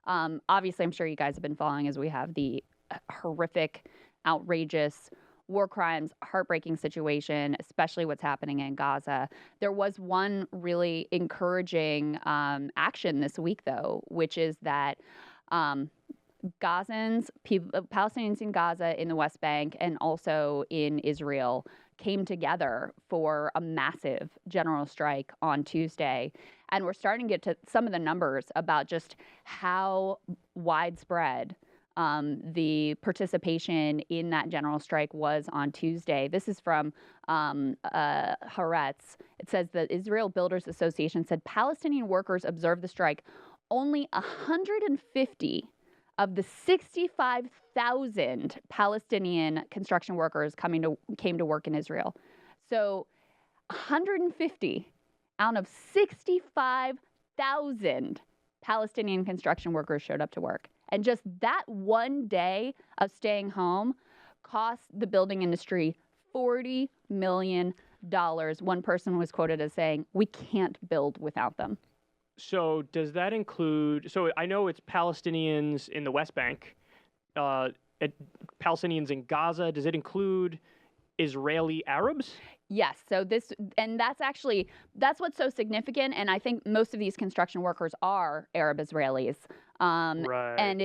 Obviously, I'm sure you guys have been following as we have the horrific, outrageous war crimes, heartbreaking situation, especially what's happening in Gaza. There was one really encouraging action this week, though, which is that Palestinians in Gaza, in the West Bank, and also in Israel came together for a massive general strike on Tuesday. And we're starting to get to some of the numbers about just how widespread the participation in that general strike was on Tuesday. This is from Haaretz. It says the Israel Builders Association said Palestinian workers observed the strike. Only 150 of the 65,000 Palestinian construction workers came to work in Israel. So 150 out of 65,000 Palestinian construction workers showed up to work. And just that one day of staying home cost the building industry $40 million. One person was quoted as saying, "We can't build without them." So does that include, so I know it's Palestinians in the West Bank, Palestinians in Gaza. Does it include Israeli Arabs? Yes. So that's what's so significant. And I think most of these construction workers are Arab Israelis. Right. And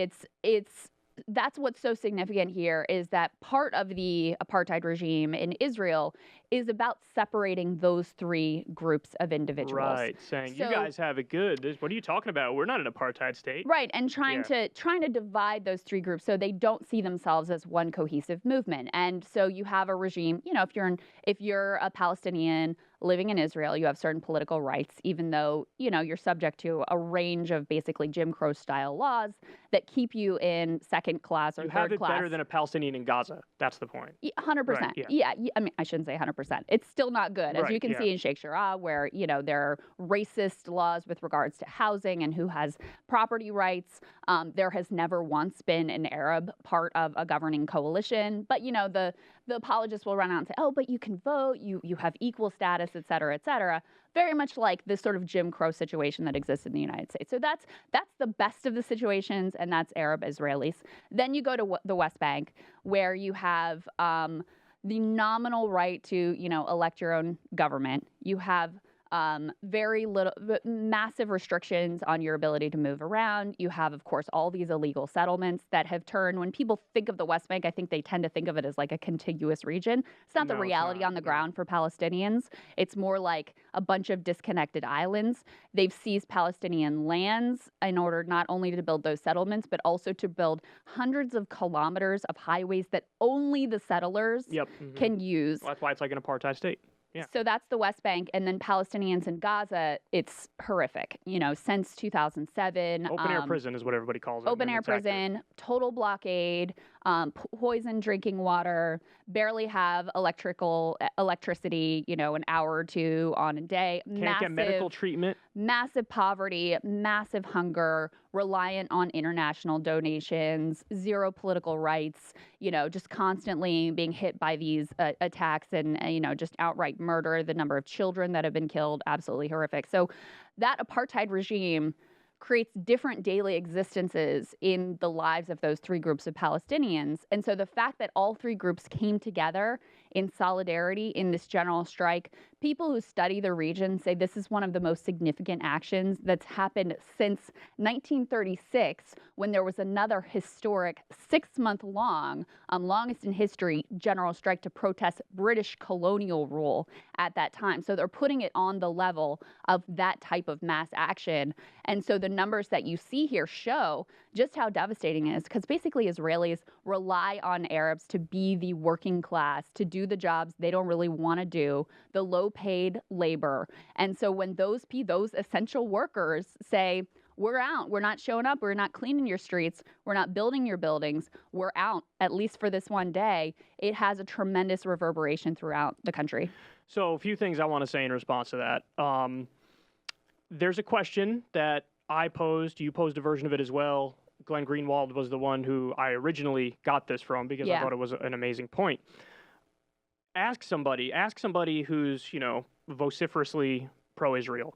that's what's so significant here is that part of the apartheid regime in Israel is about separating those three groups of individuals. Right, saying you guys have it good. What are you talking about? We're not an apartheid state. Right, and trying to divide those three groups so they don't see themselves as one cohesive movement. And so you have a regime. If you're a Palestinian living in Israel, you have certain political rights, even though you're subject to a range of basically Jim Crow style laws that keep you in second class or third class. You have it better than a Palestinian in Gaza. That's the point. 100%. Right, yeah. I mean, I shouldn't say 100%. It's still not good, as you can see in Sheikh Jarrah, where there are racist laws with regards to housing and who has property rights. There has never once been an Arab part of a governing coalition, but the apologists will run out and say, "Oh, but you can vote. You have equal status, et cetera, et cetera." Very much like this sort of Jim Crow situation that exists in the United States. So that's the best of the situations, and that's Arab Israelis. Then you go to the West Bank, where you have the nominal right to, elect your own government. You have very little, massive restrictions on your ability to move around. You have, of course, all these illegal settlements that have turned. When people think of the West Bank, I think they tend to think of it as like a contiguous region. It's not the reality on the ground for Palestinians. It's more like a bunch of disconnected islands. They've seized Palestinian lands in order not only to build those settlements, but also to build hundreds of kilometers of highways that only the settlers can use. Well, that's why it's like an apartheid state. Yeah. So that's the West Bank. And then Palestinians in Gaza, it's horrific. Since 2007. Open-air prison is what everybody calls it. Open-air prison, total blockade, poisoned drinking water, barely have electricity, an hour or two on a day. Can't get medical treatment. Massive poverty, massive hunger, reliant on international donations, zero political rights, just constantly being hit by these attacks and, just outright murder. The number of children that have been killed, absolutely horrific. So that apartheid regime creates different daily existences in the lives of those three groups of Palestinians. And so the fact that all three groups came together in solidarity in this general strike, people who study the region say this is one of the most significant actions that's happened since 1936, when there was another historic 6-month-long, longest in history, general strike to protest British colonial rule at that time. So they're putting it on the level of that type of mass action. And so the numbers that you see here show just how devastating it is, because basically Israelis rely on Arabs to be the working class, to do the jobs they don't really want to do, the low-paid labor. And so when those essential workers say, "We're out, we're not showing up, we're not cleaning your streets, we're not building your buildings, we're out, at least for this one day," it has a tremendous reverberation throughout the country. So a few things I want to say in response to that. There's a question that I posed, you posed a version of it as well. Glenn Greenwald was the one who I originally got this from because I thought it was an amazing point. Ask somebody who's, vociferously pro-Israel.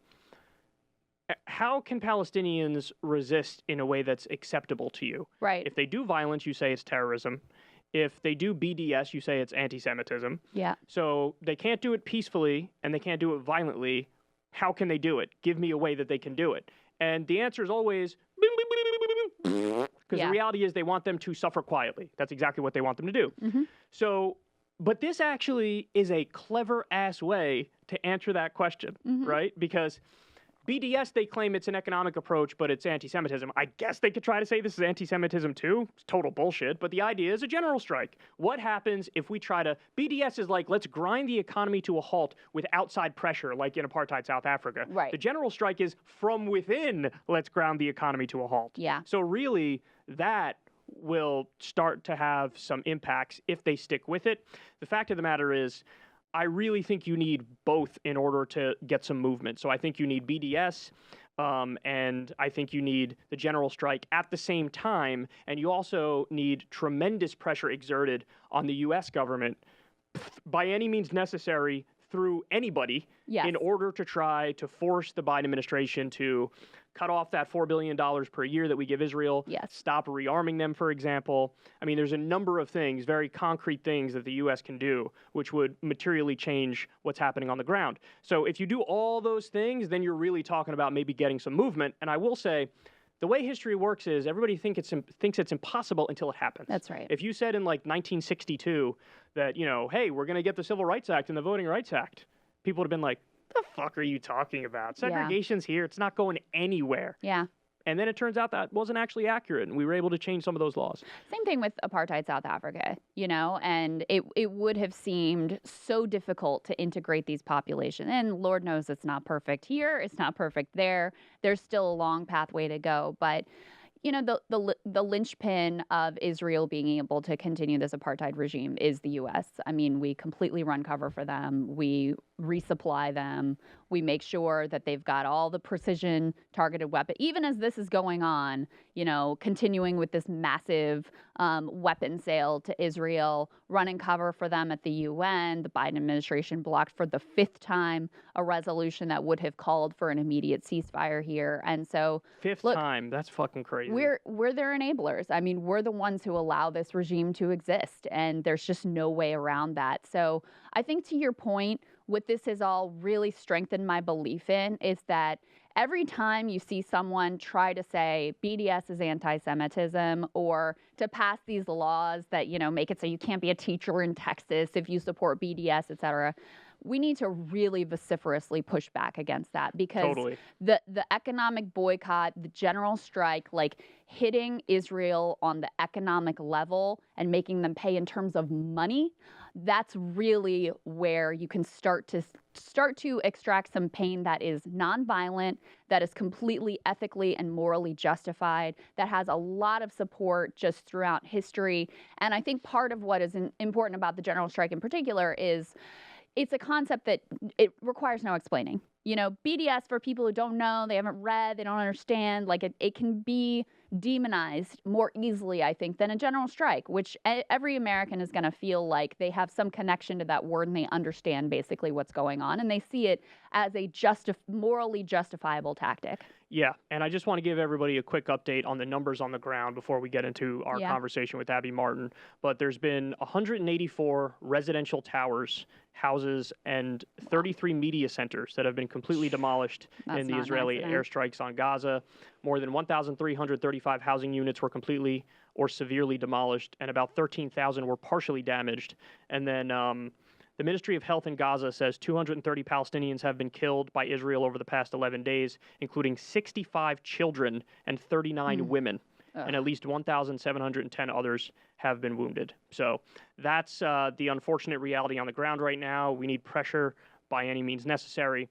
how can Palestinians resist in a way that's acceptable to you? Right. If they do violence, you say it's terrorism. If they do BDS, you say it's anti-Semitism. Yeah. So they can't do it peacefully and they can't do it violently. How can they do it? Give me a way that they can do it. And the answer is always because the reality is they want them to suffer quietly. That's exactly what they want them to do. So, but this actually is a clever ass way to answer that question, right? Because BDS, they claim it's an economic approach, but it's anti-Semitism. I guess they could try to say this is anti-Semitism too. It's total bullshit. But the idea is a general strike. What happens if we try to... BDS is like, let's grind the economy to a halt with outside pressure, like in apartheid South Africa. Right. The general strike is from within, let's ground the economy to a halt. Yeah. So really, that will start to have some impacts if they stick with it. The fact of the matter is, I really think you need both in order to get some movement. So I think you need BDS, and I think you need the general strike at the same time, and you also need tremendous pressure exerted on the U.S. government by any means necessary through anybody in order to try to force the Biden administration to cut off that $4 billion per year that we give Israel, stop rearming them, for example. I mean, there's a number of things, very concrete things that the U.S. can do, which would materially change what's happening on the ground. So if you do all those things, then you're really talking about maybe getting some movement. And I will say, the way history works is everybody thinks it's impossible until it happens. That's right. If you said in like 1962 that, you know, hey, we're going to get the Civil Rights Act and the Voting Rights Act, people would have been like, the fuck are you talking about? Segregation's here. It's not going anywhere. Yeah. And then it turns out that wasn't actually accurate, and we were able to change some of those laws. Same thing with apartheid South Africa, you know, and it would have seemed so difficult to integrate these populations. And Lord knows it's not perfect here. It's not perfect there. There's still a long pathway to go. But, you know, the linchpin of Israel being able to continue this apartheid regime is the U.S. I mean, we completely run cover for them. We resupply them. We make sure that they've got all the precision targeted weapon. Even as this is going on, you know, continuing with this massive weapon sale to Israel, running cover for them at the UN. The Biden administration blocked for the 5th time a resolution that would have called for an immediate ceasefire here. And so, fifth time, that's fucking crazy. We're their enablers. I mean, we're the ones who allow this regime to exist, and there's just no way around that. So I think, to your point, what this has all really strengthened my belief in is that every time you see someone try to say BDS is anti-Semitism, or to pass these laws that, you know, make it so you can't be a teacher in Texas if you support BDS, et cetera, we need to really vociferously push back against that, because the economic boycott, the general strike, like hitting Israel on the economic level and making them pay in terms of money, that's really where you can start to extract some pain that is nonviolent, that is completely ethically and morally justified, that has a lot of support just throughout history. And I think part of what is important about the general strike in particular is it's a concept that it requires no explaining. You know, BDS, for people who don't know, they haven't read, they don't understand, like it can be demonized more easily, I think, than a general strike, which every American is going to feel like they have some connection to that word and they understand basically what's going on, and they see it as a morally justifiable tactic. Yeah, and I just want to give everybody a quick update on the numbers on the ground before we get into our conversation with Abby Martin. But there's been 184 residential towers, houses, and 33 media centers that have been completely demolished in the Israeli airstrikes on Gaza. More than 1,335 housing units were completely or severely demolished, and about 13,000 were partially damaged. And then the Ministry of Health in Gaza says 230 Palestinians have been killed by Israel over the past 11 days, including 65 children and 39 women. And at least 1,710 others have been wounded. So that's the unfortunate reality on the ground right now. We need pressure by any means necessary.